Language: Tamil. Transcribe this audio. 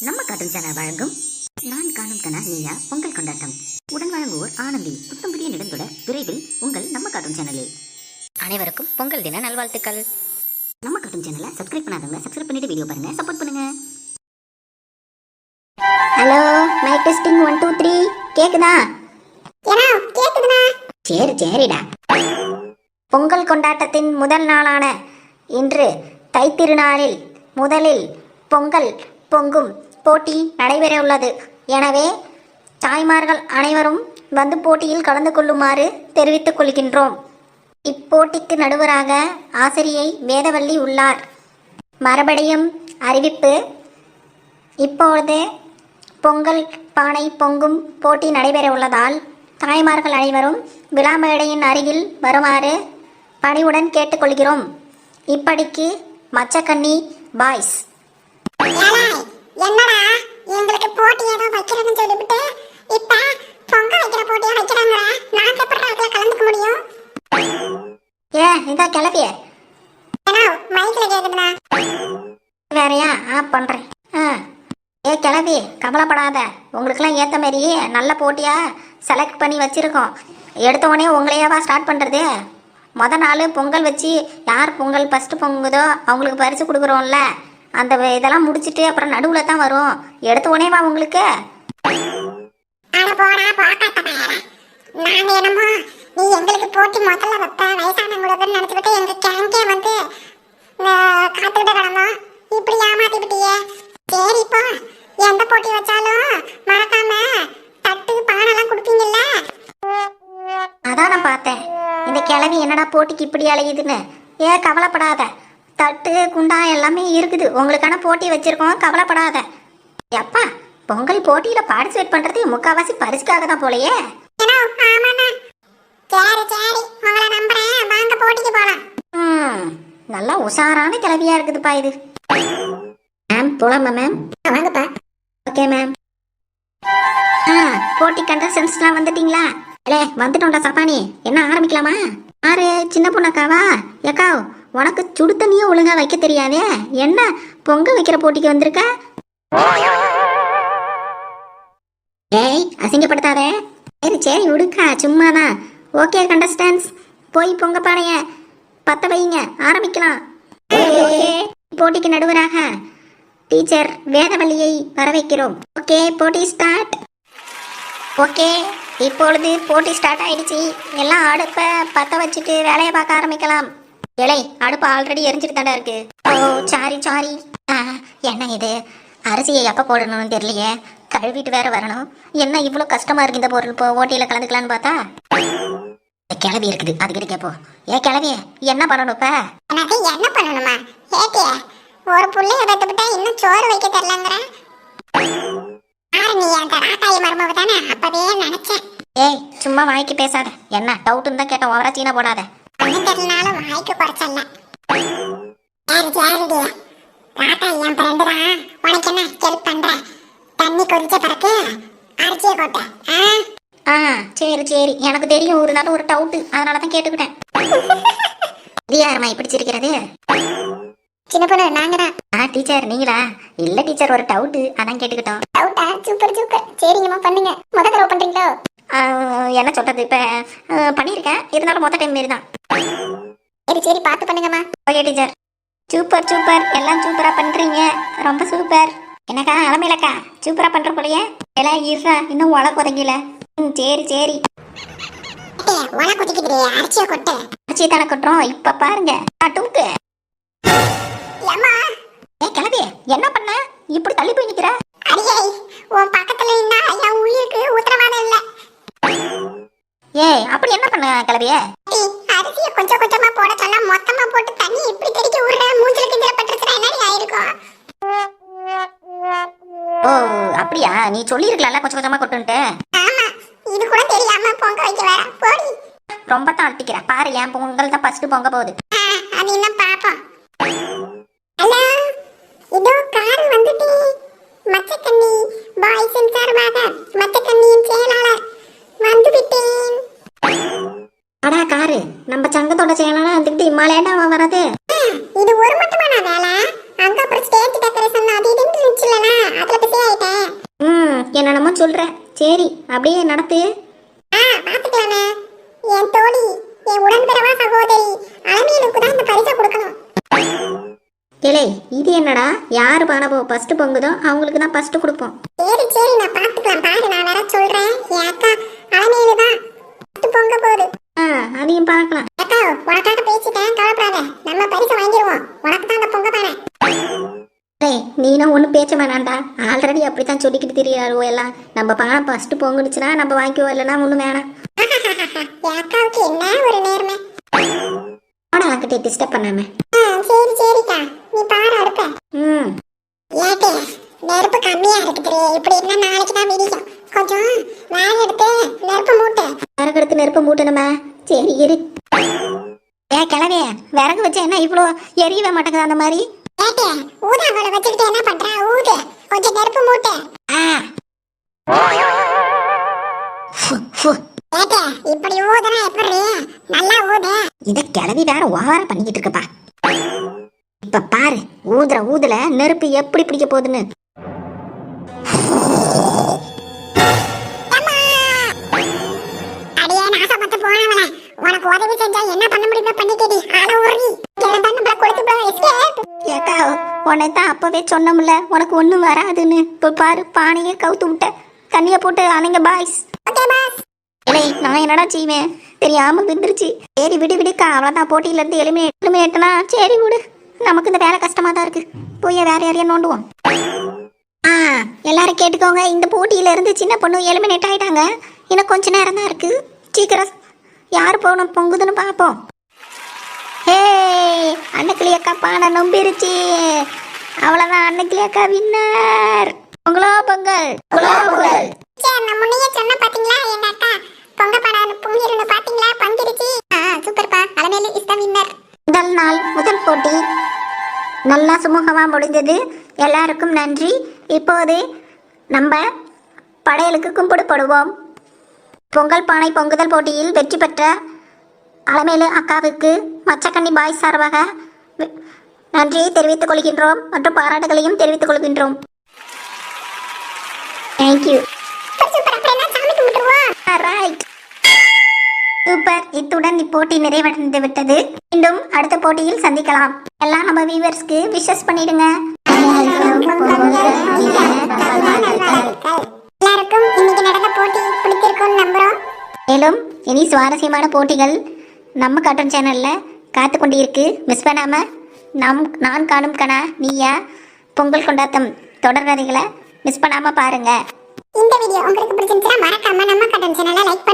நம்ம கார்ட்டூன் சேனல் வழங்கும் நான் காணும் கனா நீயா பொங்கல் கொண்டாட்டம். உடன் வழங்குவோர் ஆனந்தி. புத்தம் புதிய நெடுந்தொடர் விரைவில் உங்கள் நம்ம கார்ட்டூன் சேனலில். அனைவருக்கும் பொங்கல் தின நல்வாழ்த்துக்கள். நம்ம கார்ட்டூன் சேனலை சப்ஸ்கிரைப் பண்ணாதவங்க சப்ஸ்கிரைப் பண்ணிட்டு வீடியோ பாருங்க, சப்போர்ட் பண்ணுங்க. ஹலோ, மைக் டெஸ்டிங் 1 2 3 கேக்குதா? கேக்குதுடா. சரிடா. பொங்கல் கொண்டாட்டத்தின் முதல் நாளான இன்று தைத்திருநாளில் முதலில் பொங்கல் பொங்கும் போட்டி நடைபெற உள்ளது. எனவே தாய்மார்கள் அனைவரும் வந்து போட்டியில் கலந்து கொள்ளுமாறு தெரிவித்துக் கொள்கின்றோம். இப்போட்டிக்கு நடுவராக ஆசிரியை வேதவள்ளி உள்ளார். மறுபடியும் அறிவிப்பு, இப்பொழுது பொங்கல் பானை பொங்கும் போட்டி நடைபெற உள்ளதால் தாய்மார்கள் அனைவரும் விழா மேடையின் அருகில் வருமாறு பணிவுடன் கேட்டுக்கொள்கிறோம். இப்படிக்கு மச்சக்கண்ணி பாய்ஸ். என்னடா எங்களுக்கு போட்டி ஏதோ வைக்கிறதுன்னு சொல்லிவிட்டு இப்ப பொங்க வைக்கிற போட்டியா வைக்கிறாங்க. நான் எப்படி அதுல கலந்துக்க முடியும்? இதா கிளப்பிய மைக்ல கேக்குதுடா. வேறையா பண்றேன். கிளவி கவலைப்படாத, உங்களுக்கெல்லாம் ஏற்ற மாதிரி நல்ல போட்டியா செலக்ட் பண்ணி வச்சிருக்கோம். எடுத்த உடனே உங்களையாவா ஸ்டார்ட் பண்றது? மொதல் நாள் பொங்கல் வச்சு யார் பொங்கல் ஃபர்ஸ்ட் பொங்குதோ அவங்களுக்கு பரிசு கொடுக்குறோம்ல, அந்த இதெல்லாம் முடிச்சுட்டு அப்புறம் நடுவில் தான் வரும். எடுத்த உடனேவா உங்களுக்கு? நாங்க என்னமோ நீ எங்களுக்கு போட்டி முதல்ல வைப்ப வயசானவங்களுக்கு நினைச்சுக்கிட்டு எங்க கேங்கே வந்து காத்துக்கிட்டு கிடந்தோம். இப்படி ஏமாத்திக்கிட்டியே. சரிப்பா, எந்த போட்டி வச்சாலும் மறக்காம தட்டு பானெல்லாம் கொடுப்பீங்கல்ல? அதான் நான் பார்த்தேன், இந்த கிழவி என்னடா போட்டிக்கு இப்படி அலையுதுன்னு. கவலைப்படாத, தட்டு குண்டா எல்லாமே இருக்குது. உங்களுக்கான போட்டி வச்சிருக்கோம், கவலைப்படாத. எப்பா, பொங்கல் போட்டியில பார்ட்டிசிபேட் பண்றது முக்காவாசி பரிசுக்காக தான் போலயே. நல்லா உஷாரான கிளவியா இருக்குதுப்பா இது. மேம் போலாமா மேம்? வாங்கப்பா. Okay ma'am. போட்டி கண்டஸ்டன்ஸ்லாம் வந்துட்டீங்களா? வந்துட்டோம்டா சப்பானி. என்ன ஆரம்பிக்கலாமா? ஆறு சின்ன பொண்ணக்காவா? ஏக்கா, உனக்கு சுடு தண்ணியும் ஒழுங்கா வைக்க தெரியாதே, என்ன பொங்க வைக்கிற போட்டிக்கு வந்திருக்க? அசிங்கப்படுத்தாதே. சரி விடுக்கா, சும்மாதான். ஓகே கண்டஸ்டன்ஸ், போய் பொங்க பானைய பத்த வைங்க, ஆரம்பிக்கலாம். போட்டிக்கு நடுவராக டீச்சர் வேதவள்ளியை வர வைக்கிறோம். ஓகே, போட்டி ஸ்டார்ட். ஓகே, இப்பொழுது போட்டி ஸ்டார்ட் ஆயிடுச்சு. எல்லாம் அடுப்ப பத்த வச்சுட்டு வேலையை பார்க்க ஆரம்பிக்கலாம். அடுப்பு ஆல்ரெடி எரிஞ்சிட்டு தாண்டா இருக்கு. ஓ சாரி. என்ன இது, அரிசியை எப்போ போடணும்னு தெரியலையே, கழுவிட்டு வேற வரணும். என்ன இவ்வளோ கஷ்டமா இருக்கு இந்த பொருள். போட்டியில் கலந்துக்கலான்னு பார்த்தா கிளவி இருக்குது, அதுக்கிட்ட கேப்போம். கிளவி என்ன பண்ணணும் இப்ப? எனக்கு என்ன பண்ணணுமா? ஏட்டிய ஒரு புள்ளைய பெத்துக்கிட்டா இன்னும் சோறு வைக்க தெரியலங்கற. நீ அந்த ராட்டாயி மருமக தானே? அப்பவே நினைச்சேன். சும்மா வாய்க்கு பேசாத. என்ன டவுட்னு தான் கேட்டோம், ஓவரா சீனா போடாத. அண்ணன் தெரியலனாலும் வாய்க்கு குறைச்சல்ல. ராட்டாயி என் ஃப்ரெண்டு தான். உனக்கு என்ன ஹெல்ப் பண்ற? தண்ணி கொதிச்ச பிறகு அரிசியை போட்ட. சரி, எனக்கு தெரியும். ஒரு நாள் ஒரு டவுட், அதனால தான் கேட்டுக்கிட்டேன். இது யாருமா இப்படி சிரிக்கிறது? சின்ன பொண்ணு நாங்கதான். டீச்சர் நீங்களா? இல்ல டீச்சர், ஒரு டவுட், அதான் கேட்டுக்கிட்டோம். டவுட்டா? சூப்பர். சரிங்கம்மா, பண்ணுங்க. முதல் தடவை பண்றீங்களோ? என்ன சொல்றது, இப்ப பண்ணிருக்கேன், இருந்தாலும் மொத்த டைம் மாரி தான். சரி பார்த்து பண்ணுங்கம்மா. Okay teacher. சூப்பர், எல்லாம் சூப்பரா பண்றீங்க, ரொம்ப சூப்பர். என்னக்கா அலமையிலக்கா சூப்பரா பண்ற போலயே. எல்லாம் இருறா, இன்னும் உல கொதங்கல. சரி உல கொதிக்குது, அரிசியை கொட்டு. அரிசியை தானே கொட்டுறோம், இப்ப பாருங்க. டூக்கு கிளவி என்ன பண்ண இப்படி தள்ளி போய் நிக்கிற? அடியே, உன் பக்கத்துல நின்னா என் உயிருக்கு உத்தரவாதம் இல்ல. அப்படி என்ன பண்ண கிளவிய? அரிசியை கொஞ்சம் கொஞ்சமா போட சொன்னா மொத்தமா போட்டு தண்ணி இப்படி தெறிக்க விடுற. மூஞ்சில கிஞ்சில பட்டுச்சுனா என்னடி ஆயிருக்கும்? ஓ அப்படியா, நீ சொல்லிருக்கலாம்ல கொஞ்சம் கொஞ்சமா கொட்டுன்ட்டு. ஆமா, இது கூட தெரியாம பொங்க வைக்க வர போடி. ரொம்ப தான் அட்டிக்கிற பாரு, என் பொங்கல் தான் ஃபர்ஸ்ட் பொங்க போகுது. அது இன்னும் பாப்போம். ஹலோ, இதோ கார் வந்துட்டு. மச்சக்கண்ணி பாய்ஸின் சார்பாக மச்சக்கண்ணியின் செயலாளர் வந்து விட்டேன். அடா காரு, நம்ம சங்கத்தோட செயலாளர் வந்துட்டு இம்மாலேண்டா வரது. இது ஒரு மட்டுமான வேலை. அங்க அப்புறம் ஸ்டேஜ் டெக்கரேஷன் அது இதுன்னு இருந்துச்சுலனா, அதுல என்னென்னமோ சொல்ற. சரி அப்படியே நடத்து. பாத்துக்கலாமே. என் தோழி, என் உடன்பிறவா சகோதரி அலமேலுக்கு தான் இந்த பரிசை கொடுக்கணும். ஏலே இது என்னடா, யாரு பானை ஃபர்ஸ்ட் பொங்குதோ அவங்களுக்கு தான் ஃபர்ஸ்ட் கொடுப்போம். சரி நான் பாத்துக்கலாம். பாரு, நான் வேற சொல்றேன். என் அக்கா அலமேலு தான் ஃபர்ஸ்ட் பொங்க போகுது. அதையும் பார்க்கலாம். அக்கா, உனக்காக பேசிட்டேன், கவலைப்படாத. நம்ம பரிசை வாங்கிடுவோம். உனக்கு தான் அந்த பொங்க பானை. நீனும் ஒன்றும் பேச்ச வேணாண்டா. ஆல்ரெடி அப்படித்தான் சொல்லிக்கிட்டு தெரியாரோ எல்லாம். நம்ம பானை ஃபர்ஸ்ட் பொங்குனுச்சுன்னா நம்ம வாங்கிக்குவோம், இல்லைன்னா ஒன்றும் வேணாம். என் அக்காவுக்கு என்ன ஒரு நேர்மை. கிட்டே டிஸ்டர்ப் பண்ணாம. சரிக்கா, நீ பாரு அடுப்ப. ஏட்டே, நெருப்பு கம்மியா இருக்குது. இப்படி இருந்தா நாளைக்கு தான் விடியும். கொஞ்சம் வேலை எடுத்து நெருப்பு மூட்டை. விறகு எடுத்து நெருப்பு மூட்டணுமா? சரி இரு. கிளவே, விறகு வச்சா என்ன இவ்வளோ எரியவே மாட்டேங்குது அந்த மாதிரி? ஏட்டே, ஊதாங்கோலை வச்சுக்கிட்டு என்ன பண்ற? ஊது, கொஞ்சம் நெருப்பு மூட்டை. ஏட்டே, இப்படி ஊதுனா எப்படி? நல்லா ஊது. இத கிளவி வேற ஓவரா பண்ணிக்கிட்டு இருக்கப்பா. இப்ப பாரு, ஊதுல நெருப்பு எப்படி பிடிக்க போகுதுன்னு. அடியே நாசப்பட்டு போனவளே, உனக்கு உதவி செஞ்சா என்ன பண்ண முடியுமோ பண்ணிக்கடி. ஆள உருகி கிளம்பு கொடுத்து போ. எஸ்கேப். ஏக்கா, உன்னை தான் அப்பவே சொன்னோம்ல உனக்கு ஒண்ணும் வராதுன்னு. இப்ப பாரு, பானையே கவுத்து விட்ட. தண்ணிய போட்டு அணைங்க பாய்ஸ். Okay pass. நான் என்னடா செய்வேன், தெரியாம விந்துருச்சு. சரி விடுக்கா, அவ்வளவுதான். போட்டியில இருந்து எலிமினேட்னா சரி விடு. நமக்கு இந்த வேலை கஷ்டமா தான் இருக்கு. போய் வேற யாரையா நோண்டுவோம். எல்லாரும் கேட்டுக்கோங்க, இந்த போட்டியில இருந்து சின்ன பொண்ணு எலிமினேட் ஆயிட்டாங்க. இன்னும் கொஞ்ச நேரம் தான் இருக்கு. சீக்கிரம் யாரு போகணும் பொங்குதுன்னு பார்ப்போம். அன்னக்கிளி அக்கா பானை நம்பிருச்சு. அவ்வளவுதான், அன்னக்கிளி அக்கா வின்னர். பொங்கல். நான் முன்னையே சொன்ன பாத்தீங்களா, எங்க அக்கா பொங்க பானை பொங்கிருந்து பாத்தீங்களா, பந்திருச்சு. சூப்பர்ப்பா, அலமேலு இஸ் தி வின்னர். முதல் நாள் முதல் போட்டி நல்லா சுமூகமாக முடிந்தது. எல்லாருக்கும் நன்றி. இப்போது நம்ம படையலுக்கு கும்பிடு போடுவோம். பொங்கல் பானை பொங்குதல் போட்டியில் வெற்றி பெற்ற அலமேலு அக்காவுக்கு மச்சக்கண்ணி பாய் சார்பாக நன்றியை தெரிவித்துக் கொள்கின்றோம் மற்றும் பாராட்டுகளையும் தெரிவித்துக் கொள்கின்றோம். தேங்க்யூ. சூப்பர். இத்துடன் இப்போட்டி நிறைவடைந்து விட்டது. மீண்டும் அடுத்த போட்டியில் சந்திக்கலாம். எல்லாம் நம்ம வியூவர்ஸ்க்கு விஷஸ் பண்ணிடுங்க. எல்லாருக்கும் இன்னைக்கு நடந்த போட்டி பிடிச்சிருக்கும்னு நம்புறோம். மேலும் இனி சுவாரஸ்யமான போட்டிகள் நம்ம கார்ட்டூன் சேனல்ல காத்து கொண்டு இருக்கு. மிஸ் பண்ணாம நான் காணும் கனா நீயா பொங்கல் கொண்டாட்டம் தொடர் வரிகளை மிஸ் பண்ணாம பாருங்க. இந்த வீடியோ உங்களுக்கு பிடிச்சிருந்தா மறக்காம நம்ம கார்ட்டூன் சேனலை லைக்